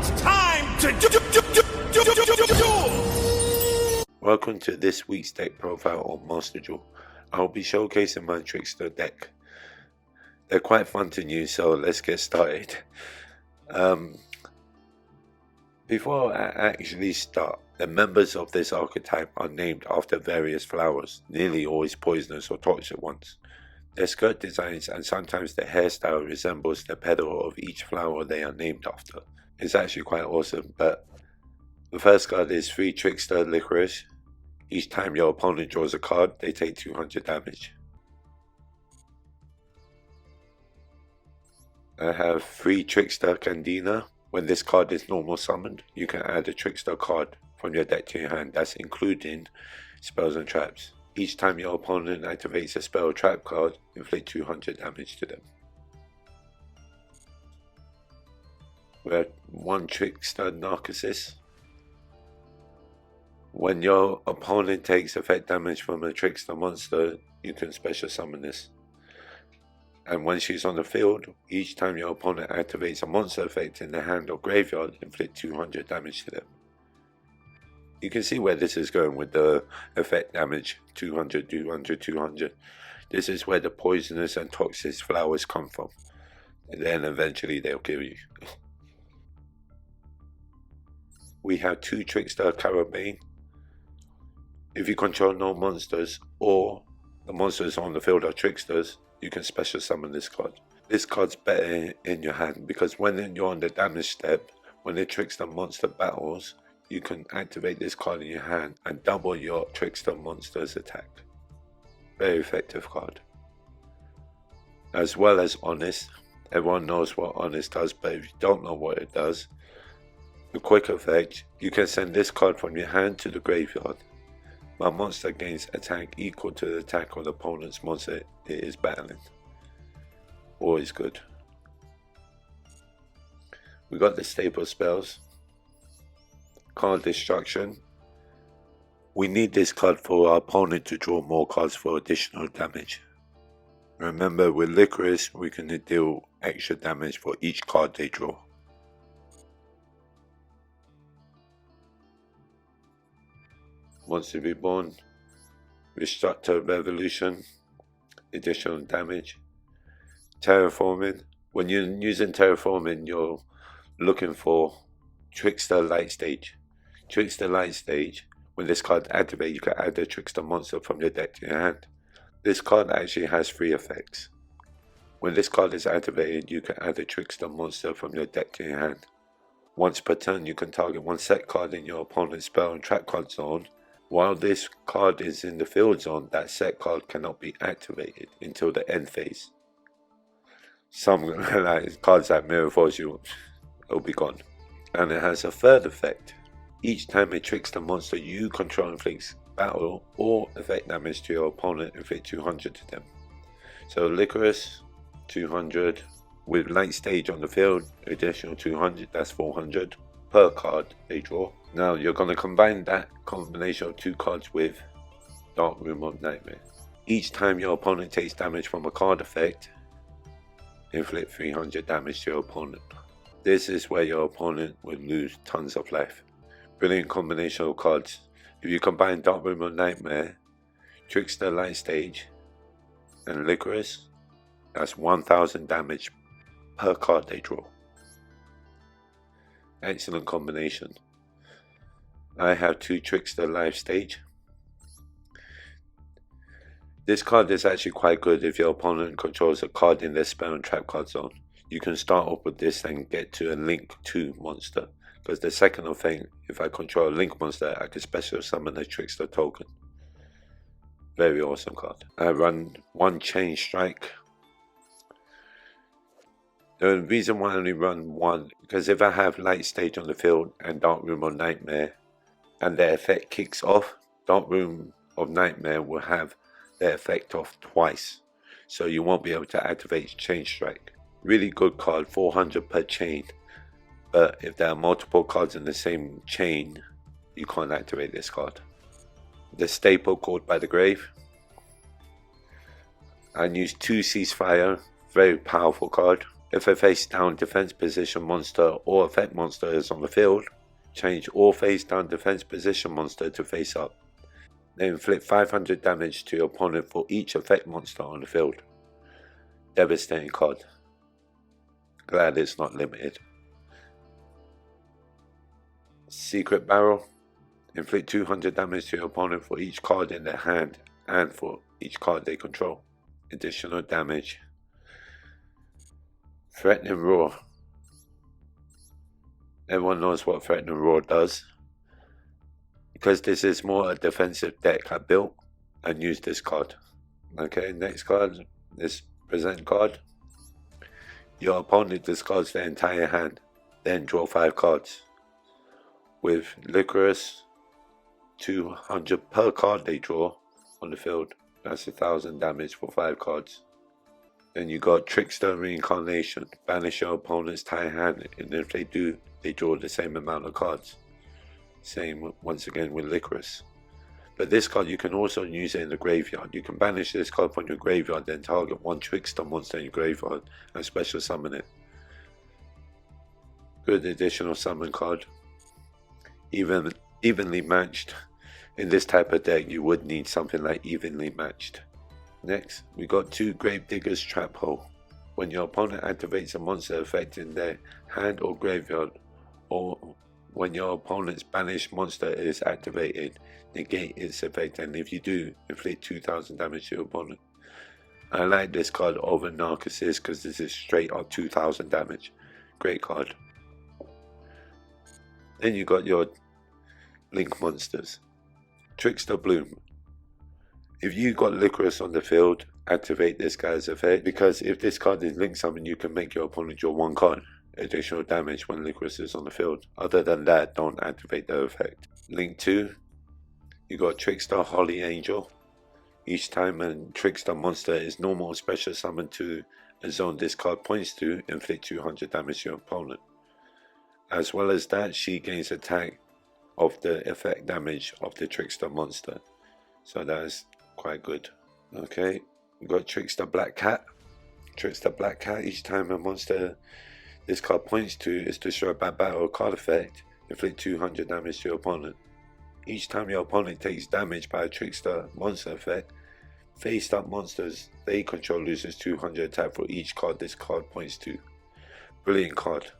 It's time to duel! Welcome to this week's deck profile on Monster Duel. I'll be showcasing my Trickstar deck. They're quite fun to use, so let's get started. Before I actually start, the members of this archetype are named after various flowers, nearly always poisonous or toxic ones. Their skirt designs and sometimes their hairstyle resembles the petal of each flower they are named after. It's actually quite awesome, but the first card is 3 Trickstar Lycoris. Each time your opponent draws a card, they take 200 damage. I have 3 Trickstar Candina. When this card is normal summoned, you can add a Trickstar card from your deck to your hand, that's including spells and traps. Each time your opponent activates a spell or trap card, inflict 200 damage to them. We have 1 Trickstar Narkissus. When your opponent takes effect damage from a Trickstar monster, you can special summon this. And when she's on the field, each time your opponent activates a monster effect in their hand or graveyard, inflict 200 damage to them. You can see where this is going with the effect damage, 200, 200, 200. This is where the poisonous and toxic flowers come from. And then eventually they'll kill you. We have 2 Trickstar Corobane. If you control no monsters or the monsters on the field are tricksters, you can special summon this card. This card's better in your hand because when you're on the damage step, when the trickster monster battles, you can activate this card in your hand and double your trickster monster's attack. Very effective card. As well as Honest. Everyone knows what Honest does, but if you don't know what it does, the quick effect, you can send this card from your hand to the graveyard. My monster gains attack equal to the attack of the opponent's monster it is battling. Always good. We got the staple spells. Card Destruction. We need this card for our opponent to draw more cards for additional damage. Remember, with Lycoris, we can deal extra damage for each card they draw. Monster Reborn, Restructer Revolution, additional damage. Terraforming. When you're using Terraforming, you're looking for Trickstar Light Stage. Trickstar Light Stage, when this card activates, you can add a Trickstar monster from your deck to your hand. This card actually has 3 effects. When this card is activated, you can add a Trickstar monster from your deck to your hand. Once per turn, you can target 1 set card in your opponent's spell and trap card zone. While this card is in the field zone, that set card cannot be activated until the end phase. Some like cards like Mirror Force, it'll be gone. And it has a third effect. Each time a trickster monster you control inflicts battle or effect damage to your opponent, inflict 200 to them. So Lycoris, 200. With Light Stage on the field, additional 200, that's 400 per card they draw. Now you're going to combine that combination of 2 cards with Dark Room of Nightmare. Each time your opponent takes damage from a card effect, inflict 300 damage to your opponent. This is where your opponent would lose tons of life. Brilliant combination of cards. If you combine Dark Room of Nightmare, Trickstar Light Stage, and Lycoris, that's 1000 damage per card they draw. Excellent combination. I have 2 Trickstar Life Stage. This card is actually quite good if your opponent controls a card in their spell and trap card zone. You can start off with this and get to a Link 2 monster. Because the second effect, if I control a Link monster, I can special summon a Trickstar token. Very awesome card. I run 1 Chain Strike. The reason why I only run 1, because if I have Light Stage on the field and Dark Room of Nightmare, and their effect kicks off, Dark Room of Nightmare will have their effect off twice. So you won't be able to activate Chain Strike. Really good card, 400 per chain. But if there are multiple cards in the same chain, you can't activate this card. The staple Called by the Grave. I use 2 Ceasefire, very powerful card. If a face down defense position monster or effect monster is on the field, change all face down defense position monster to face up. Then inflict 500 damage to your opponent for each effect monster on the field. Devastating card. Glad it's not limited. Secret Barrel. Inflict 200 damage to your opponent for each card in their hand and for each card they control. Additional damage. Threatening Roar. Everyone knows what Threatening Roar does. Because this is more a defensive deck I built and used this card. Okay, next card. This present card. Your opponent discards their entire hand, then draw 5 cards. With Lycoris, 200 per card they draw on the field. That's 1000 damage for 5 cards. Then you got Trickstar Reincarnation. Banish your opponent's entire hand, and if they do, they draw the same amount of cards. Same once again with Lycoris. But this card you can also use it in the graveyard. You can banish this card from your graveyard, then target one Trickstar monster in your graveyard and special summon it. Good additional summon card. Evenly matched. In this type of deck you would need something like evenly matched. Next, we got 2 Gravedigger's Trap Hole. When your opponent activates a monster effect in their hand or graveyard, or when your opponent's banished monster is activated, negate its effect, and if you do, inflict 2000 damage to your opponent. I like this card over Narkissus because this is straight up 2000 damage. Great card. Then you got your Link monsters. Trickstar Bloom. If you got Lycoris on the field, activate this guy's effect, because if this card is Link Summon, you can make your opponent draw 1 card. Additional damage when Lycoris is on the field. Other than that, don't activate the effect. Link 2, you got Trickstar Holy Angel. Each time a Trickstar monster is normal or special summoned to a zone this card points to, inflict 200 damage to your opponent. As well as that, she gains attack of the effect damage of the Trickstar monster. So that's quite good. Okay, we got Trickstar Black Cat. Trickstar Black Cat, each time a monster this card points to is destroyed by battle or card effect, inflict 200 damage to your opponent. Each time your opponent takes damage by a Trickstar monster effect, face up monsters they control loses 200 attack for each card this card points to. Brilliant card.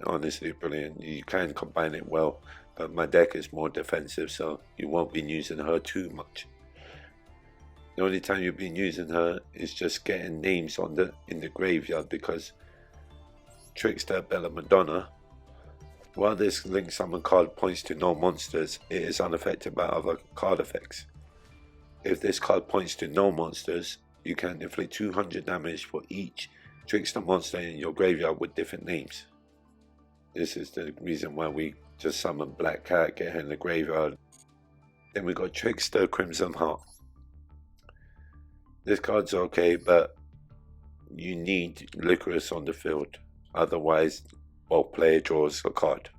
Honestly brilliant. You can combine it well, but my deck is more defensive, so you won't be using her too much. The only time you've been using her is just getting names on in the graveyard, because Trickstar Bella Madonna, while this Link Summon card points to no monsters, it is unaffected by other card effects. If this card points to no monsters, you can inflict 200 damage for each Trickstar monster in your graveyard with different names. This is the reason why we just summon Black Cat, get her in the graveyard. Then we got Trickstar Crimson Heart. This card's okay, but you need Lycoris on the field. Otherwise, both player draws a card.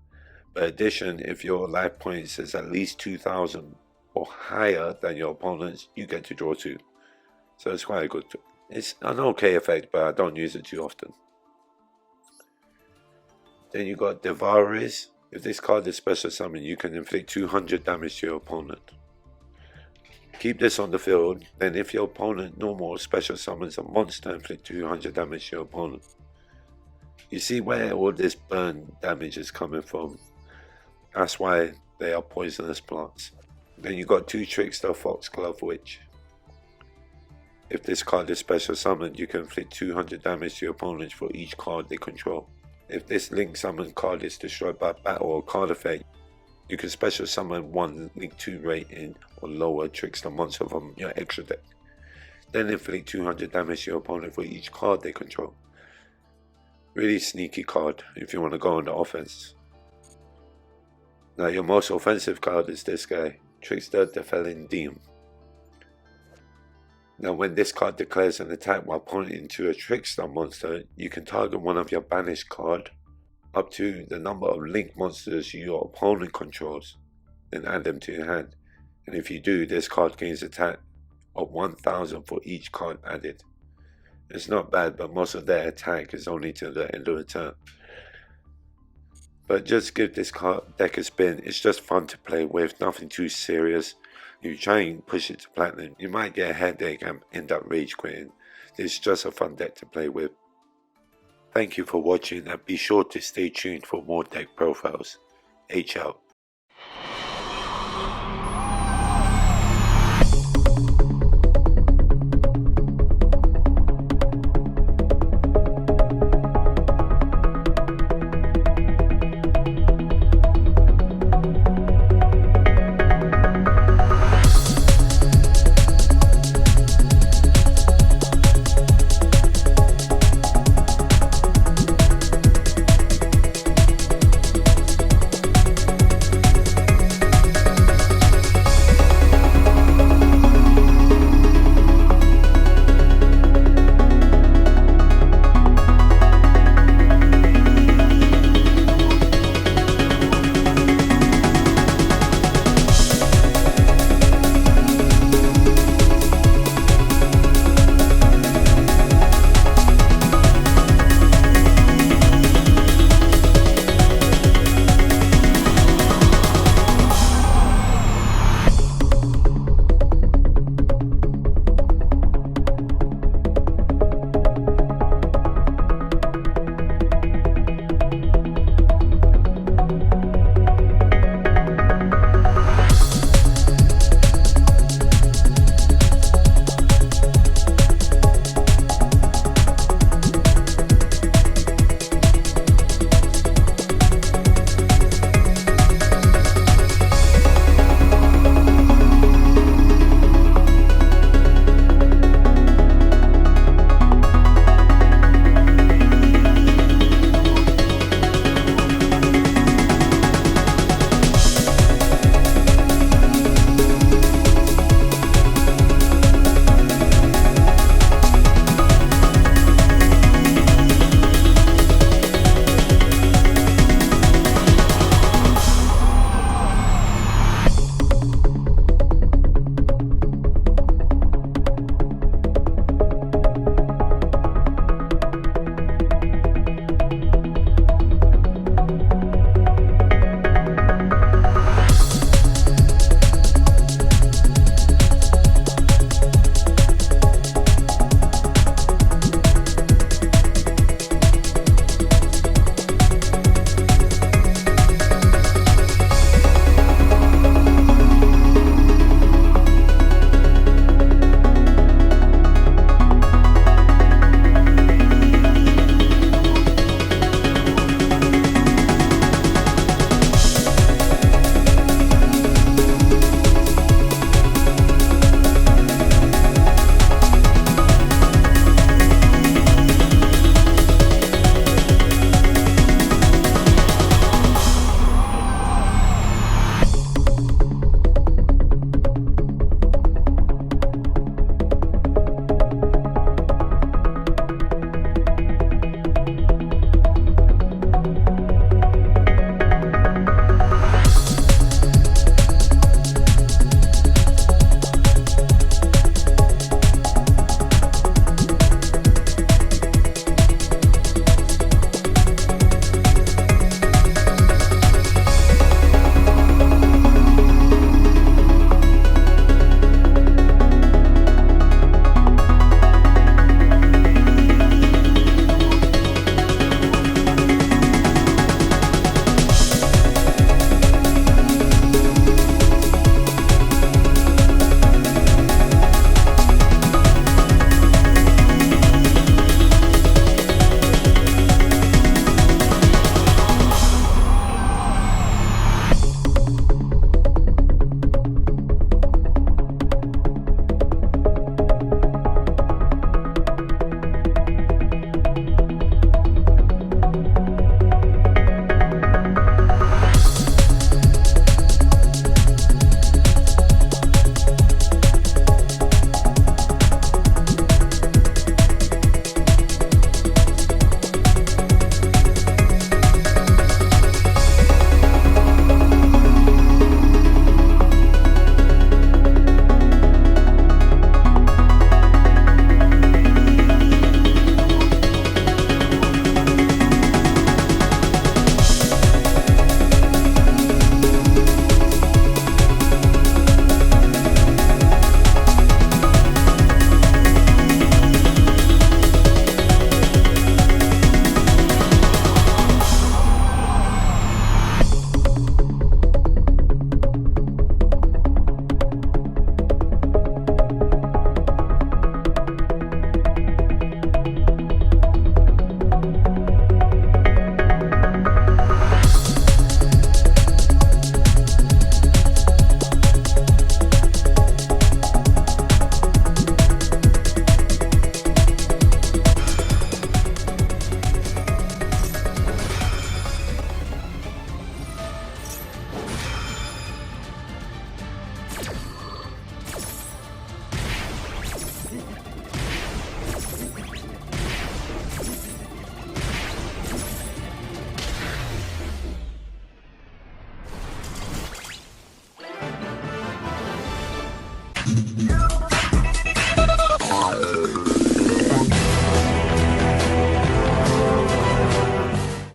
By addition, if your life points is at least 2000 or higher than your opponent's, you get to draw 2. So it's quite good. It's an okay effect, but I don't use it too often. Then you got Divaridis. If this card is special summon, you can inflict 200 damage to your opponent. Keep this on the field, then if your opponent normal or special summons a monster, inflict 200 damage to your opponent. You see where all this burn damage is coming from? That's why they are poisonous plants. Then you got 2 Trickstar Foxglove Witch. If this card is special summoned, you can inflict 200 damage to your opponent for each card they control. If this Link Summon card is destroyed by battle or card effect, you can special summon 1 Link 2 rating or lower Trickstar monster from your extra deck. Then inflict 200 damage to your opponent for each card they control. Really sneaky card if you want to go on the offense. Now your most offensive card is this guy, Trickstar Divaridis. Now when this card declares an attack while pointing to a Trickstar monster, you can target one of your banished card up to the number of Link monsters your opponent controls, then add them to your hand. And if you do, this card gains attack of 1000 for each card added. It's not bad, but most of their attack is only to the end of the turn. But just give this deck a spin. It's just fun to play with, nothing too serious. If you try and push it to platinum, you might get a headache and end up rage quitting. It's just a fun deck to play with. Thank you for watching, and be sure to stay tuned for more deck profiles. H out.